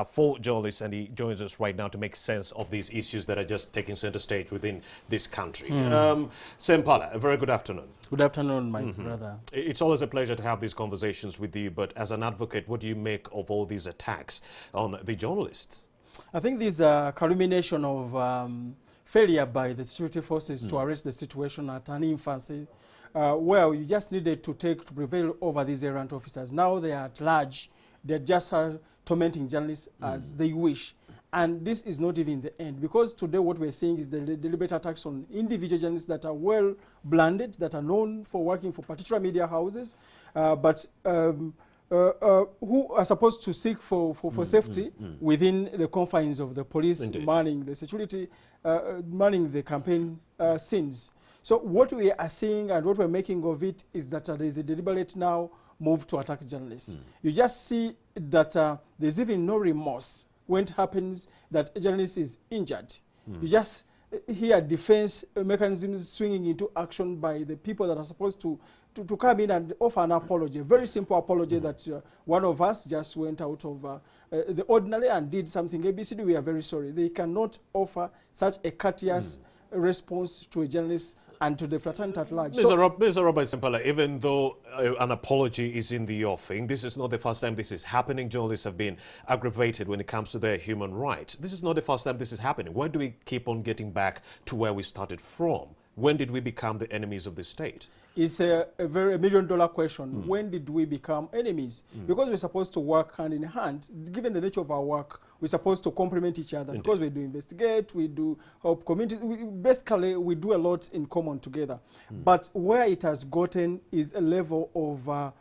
for journalists, and he joins us right now to make sense of these issues that are just taking center stage within this country. Sempala, a very good afternoon. Good afternoon, my brother. It's always a pleasure to have these conversations with you, but as an advocate, what do you make of all these attacks on the journalists? I think this is a culmination of failure by the security forces to arrest the situation at an infancy, where you just needed to prevail over these errant officers. Now they are at large. They're just tormenting journalists as they wish. And this is not even the end, because today what we're seeing is the deliberate attacks on individual journalists that are well branded, that are known for working for particular media houses, but who are supposed to seek for safety within the confines of the police, manning the security, manning the campaign scenes. So what we are seeing and what we're making of it is that there is a deliberate now move to attack journalists. You just see that there's even no remorse when it happens that a journalist is injured. You just hear defense mechanisms swinging into action by the people that are supposed to come in and offer an apology, a very simple apology that one of us just went out of the ordinary and did something ABCD. We are very sorry. They cannot offer such a courteous response to a journalist and to the fraternity at large. Mr. Robert Sempala, even though an apology is in the offing, this is not the first time this is happening. Journalists have been aggravated when it comes to their human rights. This is not the first time this is happening. Why do we keep on getting back to where we started from? When did we become the enemies of the state? It's a very million-dollar question. When did we become enemies? Because we're supposed to work hand in hand. Given the nature of our work, we're supposed to complement each other. Because we do investigate, we do help communities. Basically, we do a lot in common together. But where it has gotten is a level of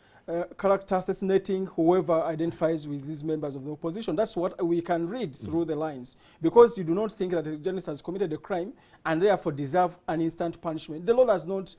character assassinating whoever identifies with these members of the opposition. That's what we can read through the lines. Because you do not think that a journalist has committed a crime and therefore deserve an instant punishment. The law does not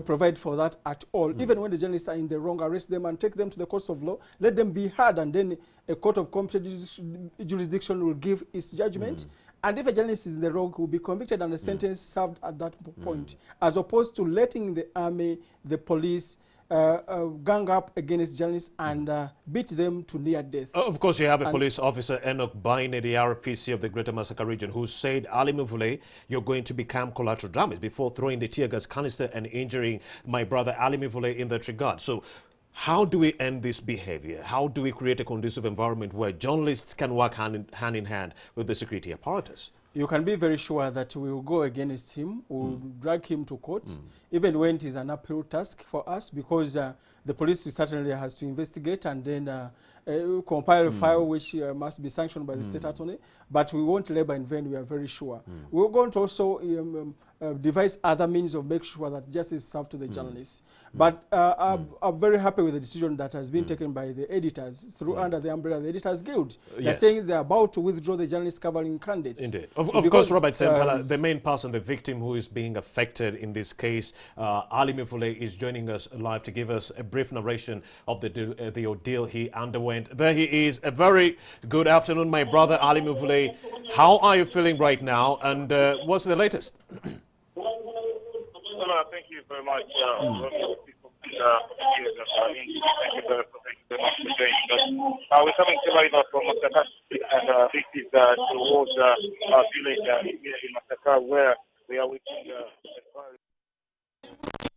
provide for that at all. Even when the journalists are in the wrong, arrest them and take them to the courts of law, let them be heard, and then a court of competent jurisdiction will give its judgment. And if a journalist is in the wrong, will be convicted and a sentence served at that point, as opposed to letting the army, the police, gang up against journalists and beat them to near death. Of course, you have a police officer, Enoch Baine, the RPC of the Greater Massacre region, who said, Ali Muvule, you're going to become collateral damage, before throwing the tear gas canister and injuring my brother Ali Muvule in that regard. So how do we end this behavior? How do we create a conducive environment where journalists can work hand in hand with the security apparatus? You can be very sure that we will go against him, we'll drag him to court, even when it is an uphill task for us, because the police certainly has to investigate and then compile a file which must be sanctioned by the state attorney. But we won't labor in vain, we are very sure. We're going to also devise other means of making sure that justice is served to the journalists. But I'm very happy with the decision that has been taken by the editors under the umbrella of the Editors Guild. They're saying they're about to withdraw the journalist covering candidates. Indeed. Of course, Robert Sempala, the main person, the victim who is being affected in this case, Ali Muvule, is joining us live to give us a brief narration of the ordeal he underwent. There he is. A very good afternoon, my brother Ali Muvule. How are you feeling right now, and what's the latest? Thank you very much. Thank you very much for joining us. We're coming to right now from Masaka, and this is towards a village in Masaka, where we are waiting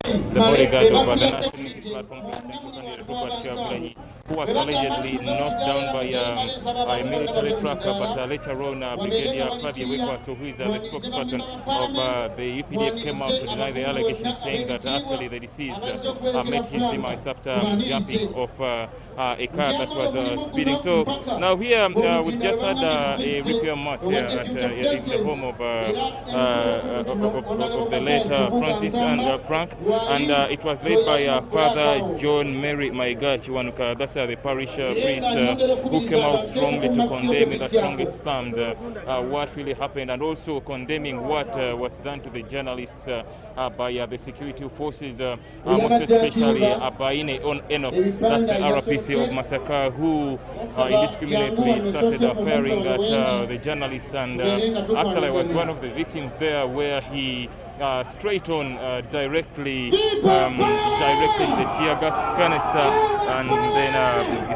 the bodyguard of the National Unity Platform presidential candidate Robert Kyagulanyi, who was allegedly knocked down by a military truck, but later on Brigadier Claudia Wekwaso, who is the spokesperson of the UPDF, came out to deny the allegation, saying that actually the deceased met his demise after jumping off a car that was speeding. So now here we've just had a requiem mass here at in the home of the late Francis and Frank, and it was led by Father John Mary Maiga Chiwanuka. That's the parish priest who came out strongly to condemn in the strongest terms what really happened, and also condemning what was done to the journalists by the security forces, most especially Baine on Enoch, that's the RPC of Masaka, who indiscriminately started firing at the journalists, and actually was one of the victims there, where he straight on directly directing the tear gas canister and then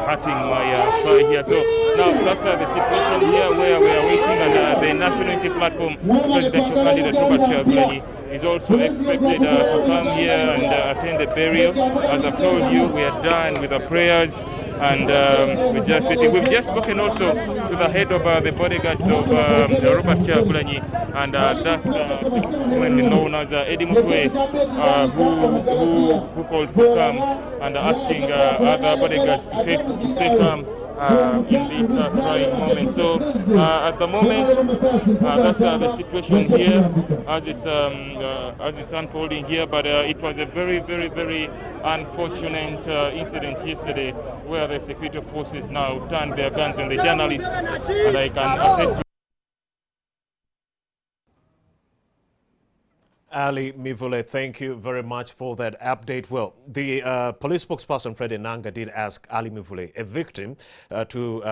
hurting my thigh here. So now that's the situation here where we are waiting, and the National Unity Platform presidential candidate Robert Kyagulanyi is also expected to come here and attend the burial. As I've told you, we are done with the prayers, and we're just waiting. We've just spoken also to the head of the bodyguards of Robert Kyagulanyi, and that's known as Eddie Mutwe, who called for come and asking other bodyguards to stay calm in this trying moment. So at the moment, that's the situation here as it's unfolding here. But it was a very, very, very unfortunate incident yesterday where the security forces now turned their guns on the journalists, and I can attest. Ali Mivule, thank you very much for that update. Well, the police spokesperson, Fred Enanga, did ask Ali Mivule, a victim, to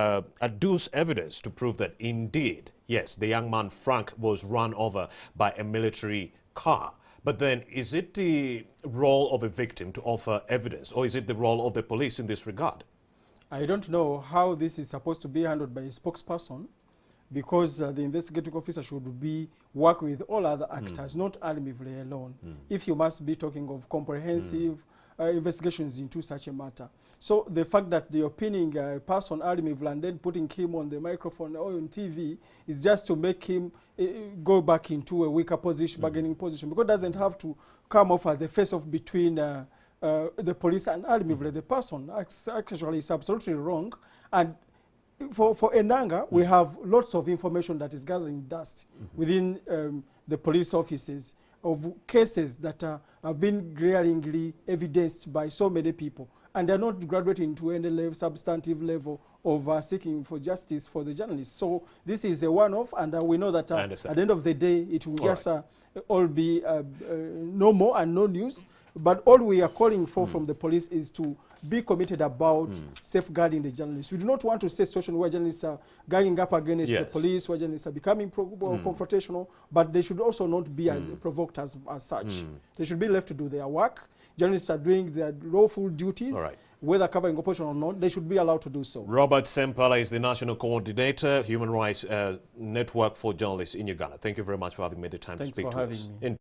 adduce evidence to prove that indeed, yes, the young man, Frank, was run over by a military car. But then, is it the role of a victim to offer evidence, or is it the role of the police in this regard? I don't know how this is supposed to be handled by a spokesperson, because the investigating officer should be working with all other actors, not Ali Mivule alone, if you must be talking of comprehensive investigations into such a matter. So the fact that you're pinning a person, Ali Mivule, and then putting him on the microphone or on TV is just to make him go back into a weaker position, bargaining position, because it doesn't have to come off as a face-off between the police and Ali Mivule. The person actually is absolutely wrong, and for Enanga, we have lots of information that is gathering dust within the police offices of cases that have been glaringly evidenced by so many people, and they're not graduating to any level, substantive level of seeking for justice for the journalists. So this is a one-off, and we know that at the end of the day, it will just all be no more and no news. But all we are calling for from the police is to be committed about safeguarding the journalists. We do not want to see a situation where journalists are ganging up against the police, where journalists are becoming confrontational, but they should also not be as provoked as such. They should be left to do their work. Journalists are doing their lawful duties, whether covering opposition or not. They should be allowed to do so. Robert Sempala is the National Coordinator, Human Rights Network for Journalists in Uganda. Thank you very much for having made the time to speak to us. Thanks for having me.